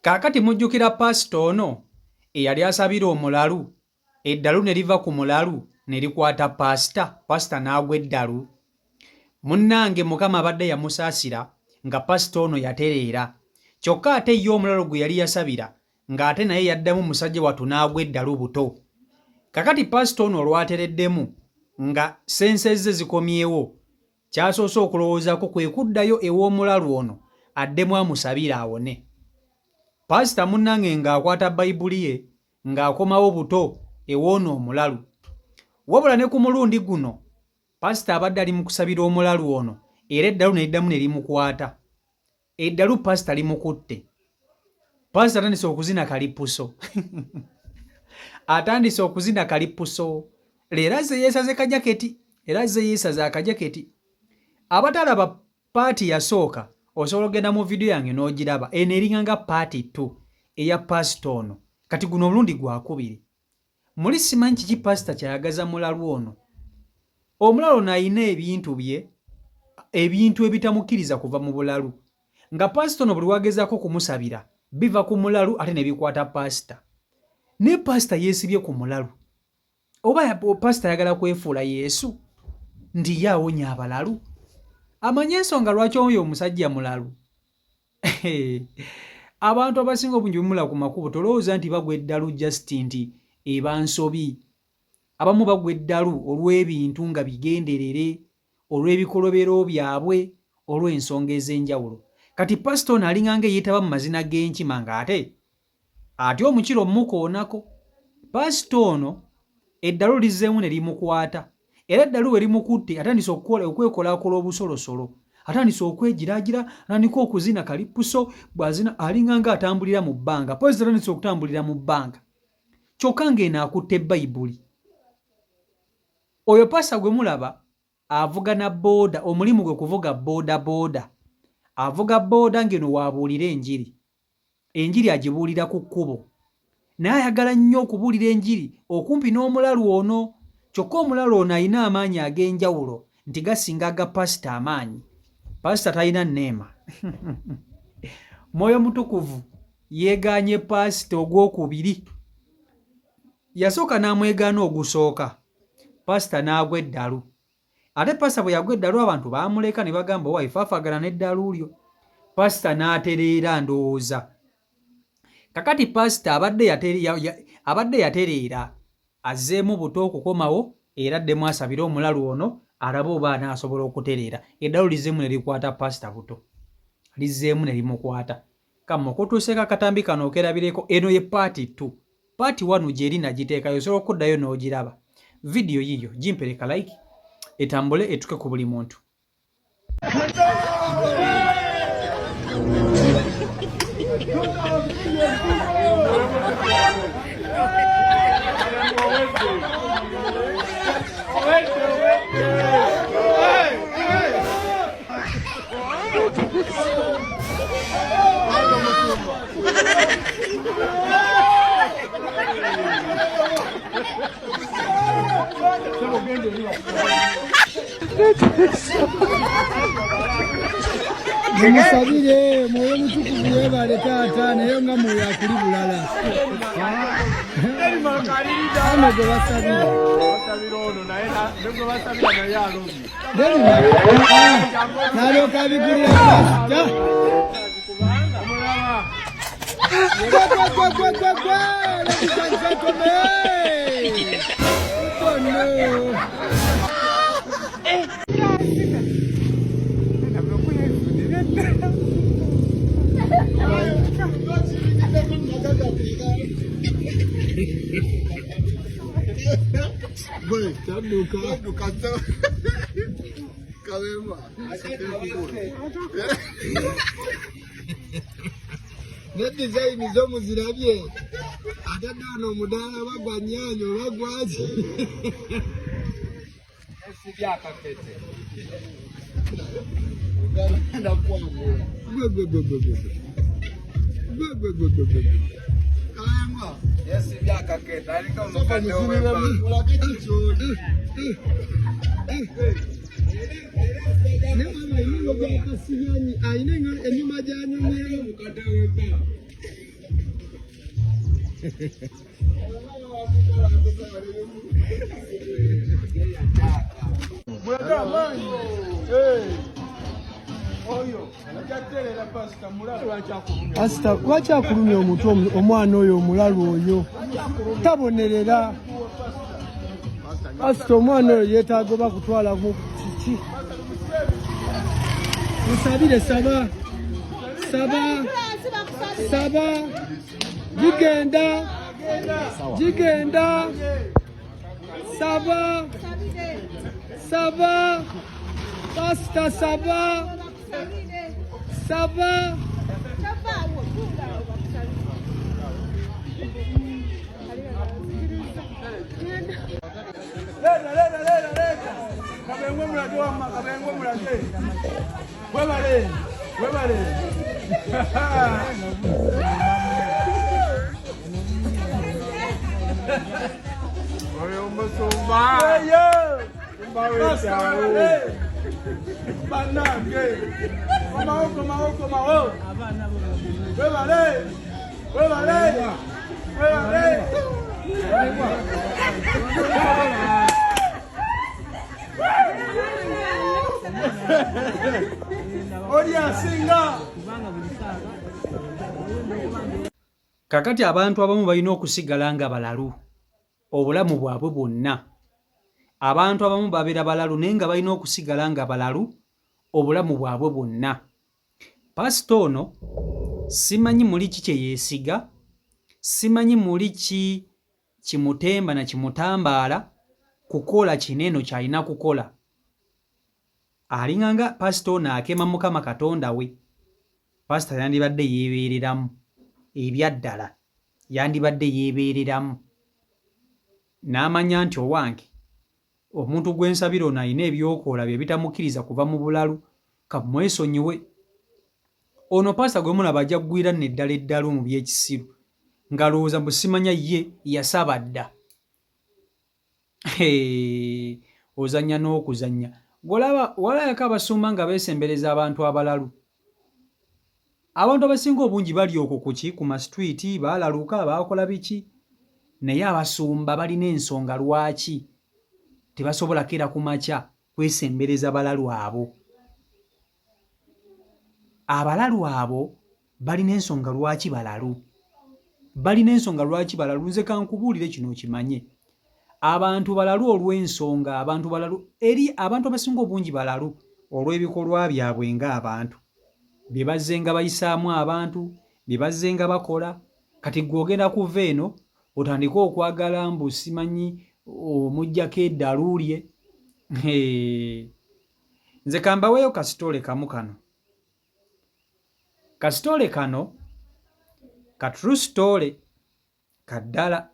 Kakati mujjukira pasito ono eyali asabira omulalu, eddalu ne liva ku mulalu ne likwata pasita n'agwa eddalu. Munnange Mukama abadde yamusaasira nga pasito ono yatereera. Kyokka ate ye omulalu gwe yali yasabira ng'ate naye yaddamu musajja wattu n'agwa eddalu buto. Kakati pasito ono olwatereddemu nga sense ze zikomyewo, ky'asoose okulowoozaako kwe kuddayo ew'omulalu ono addemu amusabire awone. Pasita munnange ng'akwata Bayibuli ye ng'akomawo buto ew'ono omulalu. Wabula ne ku mulundi guno pasita abadde ali mu kusabira omulalu ono era eddalu ne liddamu ne limukwata. Eddalu pasita limukutte. Pasita atandise okuzina kalipuso. Atandise okuzina kalipuso. Leero azze yeesaze kajaketi. Era azze yeesaze akajaketi. Abatalaba paati yasooka osobola ogenda mu vidiyo yange n'ogiraba. Eno eringanga paati 2 eya pasita ono. Kati guno omulundi gwakubiri. Muli simanyi kiki pasita kyayagaza mulalu ono. Omulalu ono ayina ebintu bye, ebintu ebitamukkiriza kuva mu bulalu. Nga pasita ono buli wagezaako kumusabira biva ku mulalu ate ne bikwata pasita. Ne pasita yeesibye ku mulalu. Oba pasita ayagala kwefuula Yesu ndi ye awonya abalalu. Amanyi ensonga lwaki oyo omusajja mulalu. Abantu abasinga obungi bumula ku makubo tolowooza nti bagwa eddalu just nti eba nsobi. Abamu bagwa eddalu olw'ebintu nga bigenderere, olw'ebikolobero byabwe, olw'ensonga ez'enjawulo. Kati pasita ono alinganga eyeetaba mu mazina g'enkima ng'ate omukiro mukoonako. Pasita ono eddalu lizzeemu ne limukwata. Era eddalu we limukutte atandise okwekolaakola obusolosolo. Atandise okwegiraagira n'andika okuzina kalipuso bw'azina alinganga atambulira mu bbanga. Pasita atandise okutambulira mu bbanga. Kyokka ng'eno akutte Bayibuli. Oyo pasita gwe mulaba avuga na booda, omulimu gwe kuvuga booda. Avuga booda ng'eno waabuulira enjiri. Enjiri agibuulira ku kkubo. Naye ayagala nnyo okubuulira enjiri okumpi n'omulalu ono. Kyokka omulalu ono alina amaanyi ag'enjawulo nti gasinga aga pasita amaanyi. Pasita talina nneema. Mwoyo Mutukuvu yeegaanye pasita ogwokubiri. Yasooka n'amwegaana ogusooka. Pasita n'agwa eddalu. Ate pasita bwe yagwa eddalu abantu baamuleka ne bagamba waife afaagana n'eddalu lyo. Pasita n'atereera ndowooza. Kakati pasita abadde yatereera azzeemu buto okukomawo era addemu asabire omulalu ono alabe oba anaasobola okutereera. Eddalu lizzeemu ne likwata pasita buto. Lizzeemu ne limukwata. Kamma okutuuseeko akatambi kano okerabireko. Eno ye paati 2. Paati 1 gy'eri nagiteekayo osobola okuddayo n'ogiraba. Vidiyo yiyo gimpereka like etambule etuke ku buli muntu. Mumusabire Mwoyo Mutukuvu yeebale taata naye nga mwoyo akuli bulala. Ano gwe basabira. Nalyoka abigulira pasita. Ne design zo muzirabye atadde ono omudaala bagwa nnyaanya oba gwaki Pasita lwaki akulumya omutwe omwana oyo omulalu oyo tabonerera? Pasita omwana oyo yeetaaga oba kutwala mu kiki? Musabire, saba gigenda saba pasita saba Kakati abantu abamu balina okusigala nga balalu obulamu bwabwe bwonna. Abantu abamu babeera balalu naye nga balina okusigala nga balalu obulamu bwabwe bwonna. Pasita ono simanyi muli ki kye yeesiga, simanyi muli ki kimutemba na kimutambaala kukola kineno kyalina kukola. Alinganga pasita ono akema Mukama Katonda we. Pasita yandibadde yeebeereramu ebyaddala, yandibadde yeebeereramu n'amanya nti owange omuntu gw'ensabira ono alina ebyokola bye bitamukkiriza kuva mu bulalu, kamwesonyiwe. Ono pasita gwe mulaba ajja kugwira neddala eddala mu by'ekisiru ng'alowooza mbu simanya ye yasaba dda. Ozannya n'okuzannya. Walayako abasumba nga beesembereza abantu abalalu. Abantu abasinga obungi bali okwo ku masitwiti, baalaluka, baakola biki, naye abasumba balina ensonga lwaki tebasobola kera ku makya kwesembereza balalu abo. Abalalu abo balina ensonga lwaki balalu. Balina ensonga lwaki balalu. Nze kankubuulire kino okimanye. Abantu balalu olw'ensonga, abantu balalu eri abantu abasinga obungi balalu olw'ebikolwa byabwe ng'abantu. Bye bazze nga bayisaamu abantu, bye bazze nga bakola. Kati gw'ogenda kuva eno otandike okwagala mbu simanyi omuggyako eddaluulye. Nze kambaweeyo kasitole kamu kano. Kasitole kano ka true story kaddala.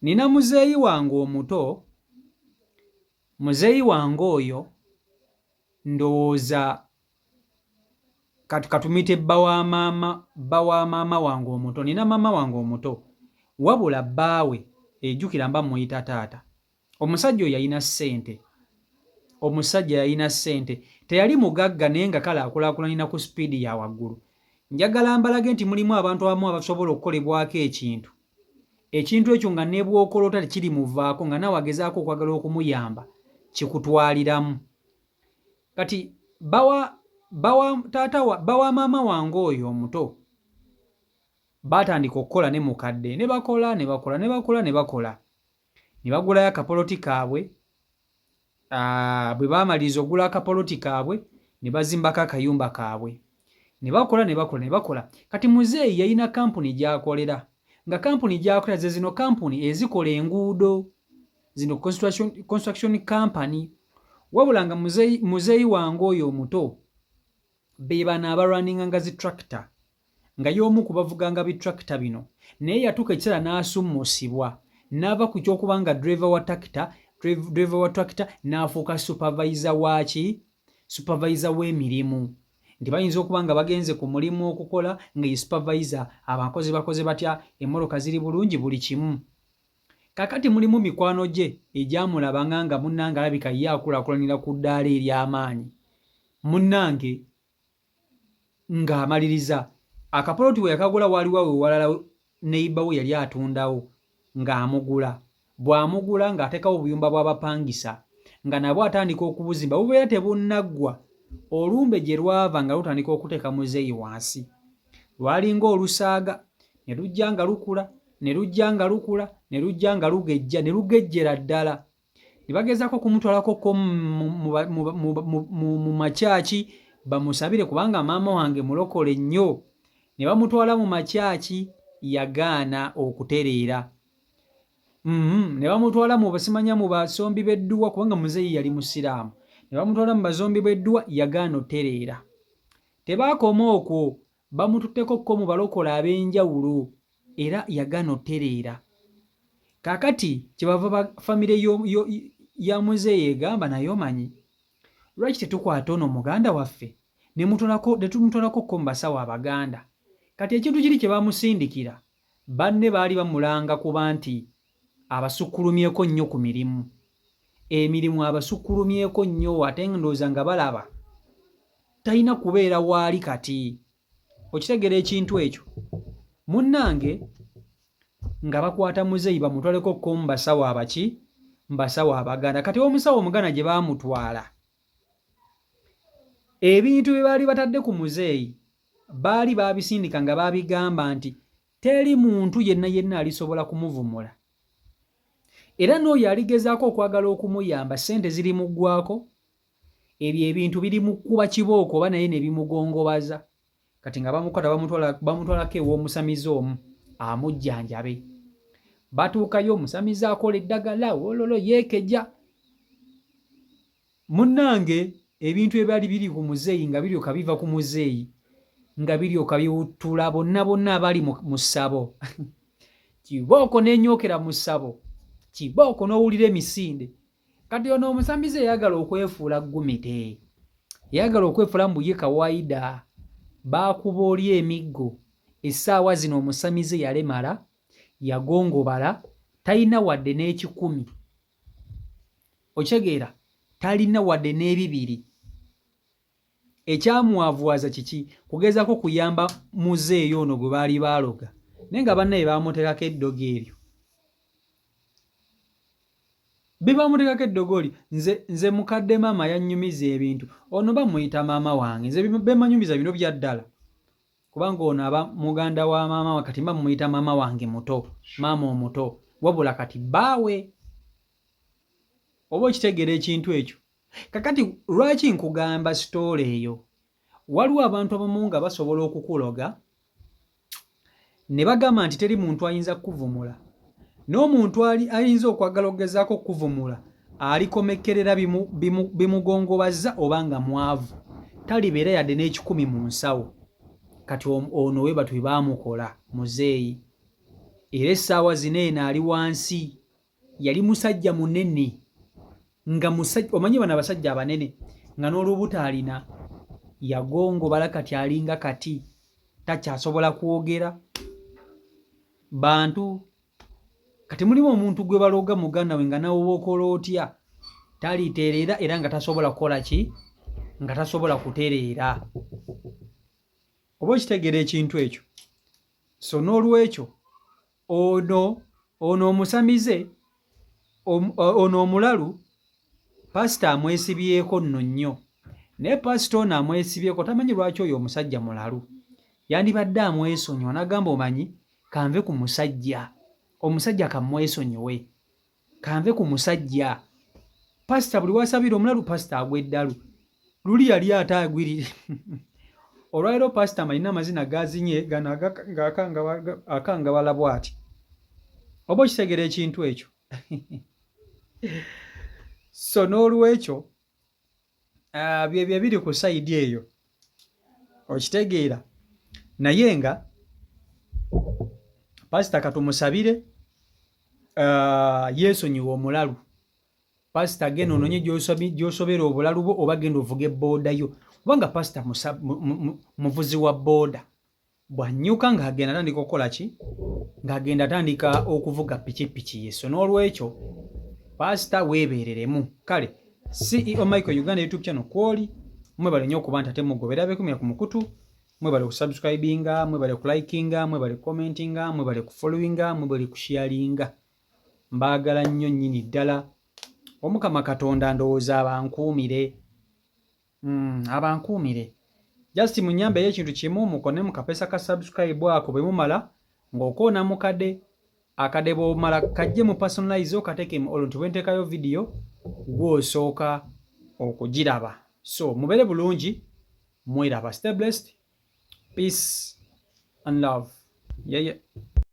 Nina muzeeyi wange omuto. Muzeeyi wange oyo ndowooza katumite bba wa maama wange omuto. Nina maama wange omuto wabula bbaawe ejjukira mba muyita taata. Omusajja oyo yalina ssente. Omusajja yalina ssente. Teyali mugagga naye nga kale akulaakulanira ku sipiidi ya waggulu. Njagala mbalage nti mulimu abantu abamu abasobola okukolebwako ekintu. Ekintu ekyo nga ne bw'okolota tekiri muvaako nga nawe agezaako okwagala okumuyamba kikutwaliramu. Kati bawa maama wange oyo omuto baatandika okukola ne mukadde ne bakola. Ne bagulayo akapoloti kaabwe. Bwe baamaliriza ogula akapoloti kaabwe ne bazimbako akayumba kaabwe. Ne bakola. Kati muzeeyi yalina kampuni gy'akolera. Nga kampuni gy'akolera ze zino kampuni ezikola enguudo. Zino construction company. Wabula nga muzeeyi wange oyo omuto be bano abalwaninga nga zi tractor. Nga y'omu ku bavuganga bi tractor bino. Naye yatuuka ekiseera n'asummusibwa. N'ava ku ky'okuba nga driver wa tractor n'afuuka supervisor w'emirimu. Nti bayinza okuba nga bagenze ku mulimu okukola nga ye supervisor, abakozi bakoze batya, emmoloka ziri bulungi, buli kimu. Kakati mulimu mikwano gye egyamulabanga nga munnange alabika ye akulaakulanira ku ddaala ery'amaanyi. Munnange ng'amaliriza akapoloti we yakagula waliwo we walala neighbor we yali atundawo ng'amugula bw'amugula ng'ateekawo obuyumba bw'abapangisa nga nabwo atandika okubuzimba bubeera tebunnaggwa olumbe gye lwava nga lutandika okuteeka muzeeyi wansi lwalinga olusaaga ne lujja nga lukula ne lujja nga lukula ne lujja nga lugejja ne lugejjera ddala ne bagezaako kumutwalako mu makyaki bamusabire kubanga maama wange mulokole nnyo ne bamutwala mu makyaki yagaana okutereera ne bamutwala mu basimanya mu basombi b'edduwa kubanga muzeeyi yali musiraamu ne bamutwala mu bazombi b'edduwa yagaana otereera tebaakoma okwo bamututteko mu balokole ab'enjawulo era yagaana otereera kaakati kyebava famire ya muzeeyi egamba naye omanyi lwaki tetukwata ono muganda waffe ne tumutwalako mu basawo abaganda kati ekintu kiri kye bamusindikira banne baali bamulanga kuba nti abasukkulumyeko nnyo ku mirimu emirimu abasukkulumyeko nnyo ate ndowooza nga balaba talina kubeera waali kati okitegeera ekintu ekyo munnange nga bakwata muzeeyi bamutwaleko mu basawo abaki mu basawo abaganda kati omusawo omuganda gye baamutwala ebintu bye baali batadde ku muzeeyi baali baabisindika nga baabigamba nti teri muntu yenna alisobola kumuvumula era n'oyo aligezaako okwagala okumuyamba ssente ziri muggwako ebyo ebintu biri mu kkuba kibooko oba naye ne bimugongobaza kati nga bamukwata bamutwalako ew'omusamizi omu amujjanjabe batuukayo omusamizi akola eddagala ololo yeekejja munnange ebintu ebyali biri ku muzeeyi nga biryoka biva ku muzeeyi nga biryoka biwuttula bonna abali mu ssabo kibooko n'enyookera mu ssabo kibooko n'owulira emisinde kati ono omusamizi eyagala okwefuula ggumite eyagala okwefuula mu buye kawaida baakuba oli emiggo essaawa zino omusamizi yalemala yagongobala talina wadde n'ekikumi okitegeera talina wadde n'ebibiri ekyamuwavuwaza kiki kugezaako kuyamba muzeeyi ono gwe baali baaloga naye nga bannaye baamuteekako eddogo eryo bebamuteekako eddogo eryo nze mukadde maama yannyumiza ebintu ono bamuyita maama wange nze bemanyumiza bino bya ddala kubanga ono aba muganda wa maama kati bamuyita maama wange muto maama omuto wabula kati bbaawe oba okitegeera ekintu ekyo kakati lwaki nkugamba sitoola eyo waliwo abantu abamu nga basobola okukuloga ne bagamba nti teri muntu ayinza kukuvumula n'omuntu ayinza okwagala okugezaako okukuvumula alikomekkerera bimugongobaza oba nga mwavu talibeera yadde n'ekikumi mu nsawo kati ono we batu baamukola muzeeyi era essaawa zino eno ali wansi yali musajja munene nga musajja omanyi bano abasajja abanene nga n'olubuto alina yagongobala kati alinga kati takyasobola kwogera bantu kati mulimu omuntu gwe baloga muganda we nga nawe bookola otya taliteerera era nga tasobola kukola ki nga tasobola kutereera oba okitegeera ekintu ekyo so n'olwekyo ono omusamize ono omulalu pasita amwesibyeko nno nnyo naye pasita ono amwesibyeko tamanyi lwaki oyo omusajja mulalu yandibadde amwesonyiwa n'agamba omanyi kanve ku musajja omusajja kamwesonyiwe kanve ku musajja pasita buli wasabira omulalu pasita agwa eddalu luli yali ate agwirire olwaliro pasita malina amazina gazinye gano akangabala bw'ati oba okitegeera ekintu ekyo so n'olwekyo byebyo biri ku sayidi eyo okitegeera naye nga pasita katumusabire yeesonyiwa omulalu pasita genda ononye gy'osobera obulalu bwo oba genda ovuga ebbooda yo kubanga pasita muvuzi wa bbooda bw'annyuka ng'agenda atandika okukola ki ng'agenda atandika okuvuga pikipiki ye so n'olwekyo pasita weebeereremu kale CEO Michael Uganda YouTube channel kwoli mmwe balenye okuba nti ate mugobera beekumira ku mukutu mwebale kusubscribinga, mwebale kulikinga, mwebale commentinga, mwebale kufollowinga, mwebale kusharinga. Mbaagala nnyo nnyini ddala. Omukama Katonda ndowooza abankuumire. Abankuumire. Just munyambe ekintu kimu mukone mu kapeesa ka subscribe ako bwe mumala ng'okoona mu kade. Akade bw'omala kajje mu personalize okateke mu olwo ntibwenteekayo video gw'osooka okugiraba. So mubeere bulungi, mweraba. Stay blessed. Peace and love. Yeah.